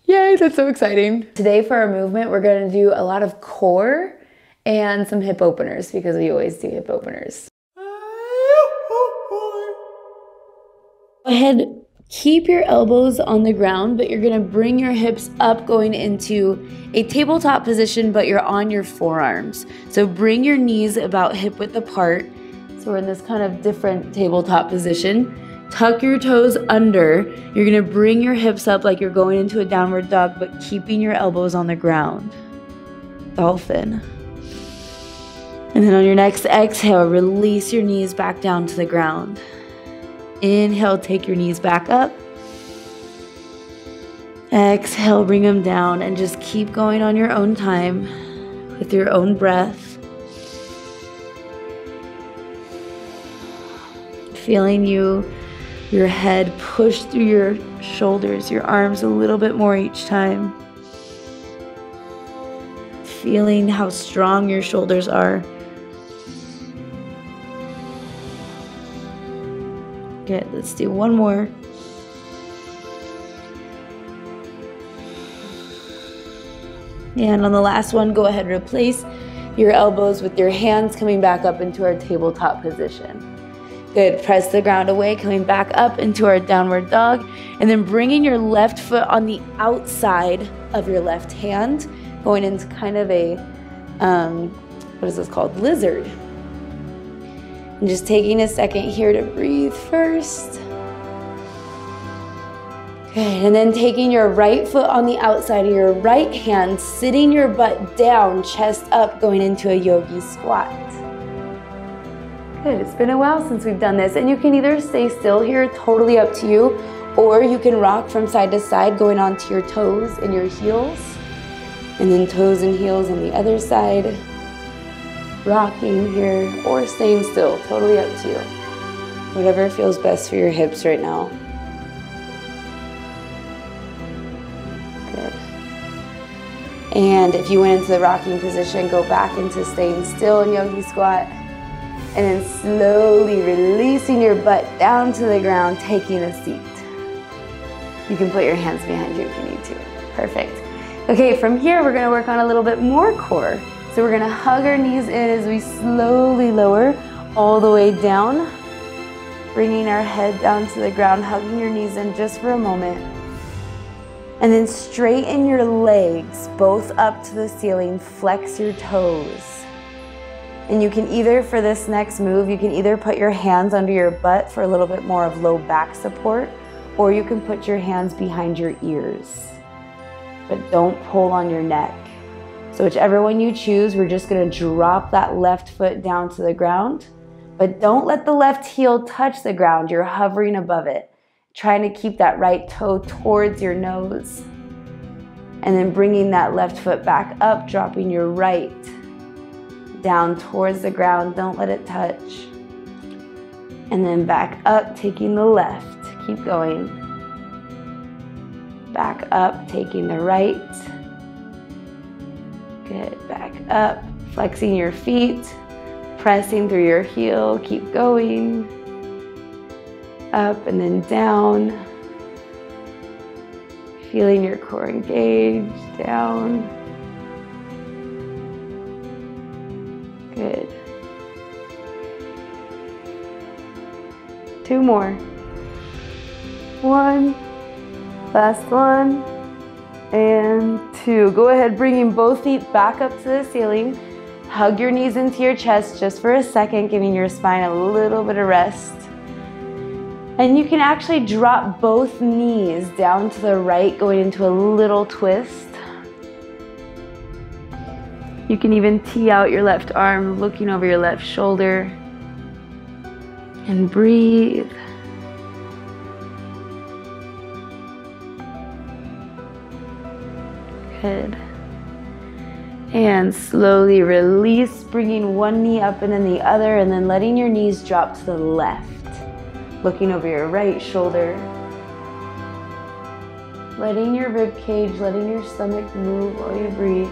Yay, that's so exciting. Today for our movement, we're gonna do a lot of core and some hip openers because we always do hip openers. Go ahead, keep your elbows on the ground, but you're gonna bring your hips up going into a tabletop position, but you're on your forearms. So bring your knees about hip width apart. So we're in this kind of different tabletop position. Tuck your toes under. You're gonna bring your hips up like you're going into a downward dog, but keeping your elbows on the ground. Dolphin. And then on your next exhale, release your knees back down to the ground. Inhale, take your knees back up. Exhale, bring them down, and just keep going on your own time with your own breath. Feeling your head push through your shoulders, your arms a little bit more each time. Feeling how strong your shoulders are. Good, let's do one more. And on the last one, go ahead and replace your elbows with your hands coming back up into our tabletop position. Good, press the ground away, coming back up into our downward dog, and then bringing your left foot on the outside of your left hand, going into kind of a, what is this called? Lizard. And just taking a second here to breathe first. Good, and then taking your right foot on the outside of your right hand, sitting your butt down, chest up, going into a yogi squat. Good, it's been a while since we've done this, and you can either stay still here, totally up to you, or you can rock from side to side, going onto your toes and your heels, and then toes and heels on the other side. Rocking here or staying still, totally up to you. Whatever feels best for your hips right now. Good. And if you went into the rocking position, go back into staying still in yogi squat. And then slowly releasing your butt down to the ground, taking a seat. You can put your hands behind you if you need to. Perfect. Okay, from here we're gonna work on a little bit more core. So we're gonna hug our knees in as we slowly lower all the way down, bringing our head down to the ground, hugging your knees in just for a moment. And then straighten your legs, both up to the ceiling, flex your toes. And you can either, for this next move, you can either put your hands under your butt for a little bit more of low back support, or you can put your hands behind your ears. But don't pull on your neck. So whichever one you choose, we're just gonna drop that left foot down to the ground, but don't let the left heel touch the ground. You're hovering above it, trying to keep that right toe towards your nose. And then bringing that left foot back up, dropping your right down towards the ground. Don't let it touch. And then back up, taking the left. Keep going. Back up, taking the right. Good, back up, flexing your feet, pressing through your heel, keep going. Up and then down. Feeling your core engaged, down. Good. 2 more. 1, last one. And 2. Go ahead, bringing both feet back up to the ceiling. Hug your knees into your chest just for a second, giving your spine a little bit of rest. And you can actually drop both knees down to the right, going into a little twist. You can even tee out your left arm, looking over your left shoulder. And breathe. Good. And slowly release, bringing one knee up and then the other, and then letting your knees drop to the left. Looking over your right shoulder. Letting your rib cage, letting your stomach move while you breathe.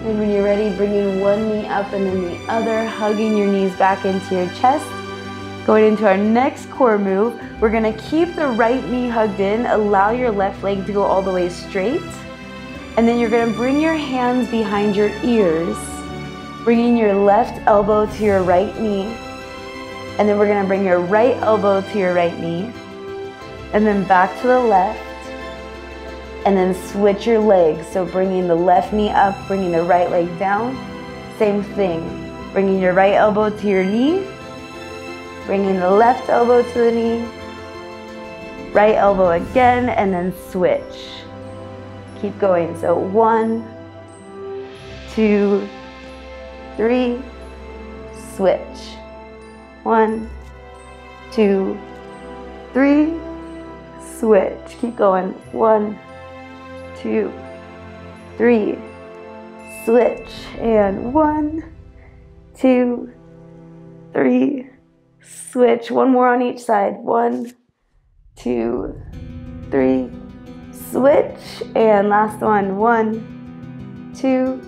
And when you're ready, bringing one knee up and then the other, hugging your knees back into your chest. Going into our next core move, we're gonna keep the right knee hugged in, allow your left leg to go all the way straight. And then you're gonna bring your hands behind your ears, bringing your left elbow to your right knee. And then we're gonna bring your right elbow to your right knee. And then back to the left. And then switch your legs. So bringing the left knee up, bringing the right leg down. Same thing. Bringing your right elbow to your knee. Bringing the left elbow to the knee. Right elbow again, and then switch. Keep going. So 1, 2, 3, switch. 1, 2, 3, switch. Keep going. 1, 2, 3, switch. And 1, 2, 3, switch. One more on each side. 1, 2, 3, switch. And last one. 1, 2,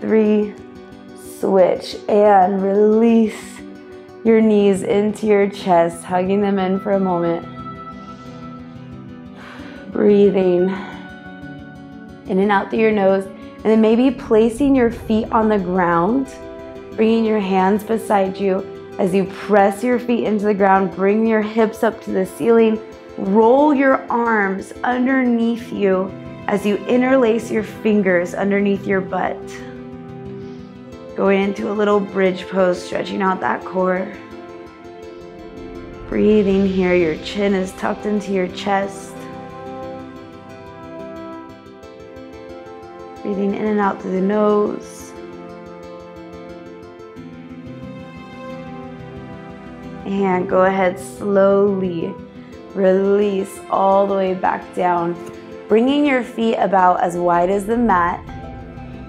3, switch. And release your knees into your chest, hugging them in for a moment. Breathing in and out through your nose, and then maybe placing your feet on the ground, bringing your hands beside you as you press your feet into the ground. Bring your hips up to the ceiling. Roll your arms underneath you as you interlace your fingers underneath your butt. Going into a little bridge pose, stretching out that core. Breathing here, your chin is tucked into your chest. Breathing in and out through the nose. And go ahead, slowly release all the way back down. Bringing your feet about as wide as the mat.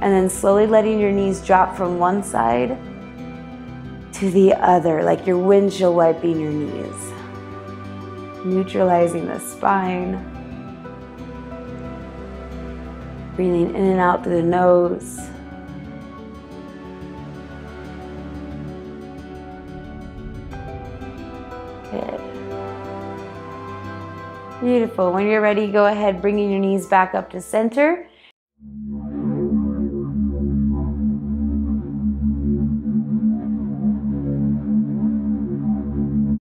And then slowly letting your knees drop from one side to the other, like you're windshield wiping your knees. Neutralizing the spine. Breathing in and out through the nose. Good. Beautiful. When you're ready, go ahead, bringing your knees back up to center.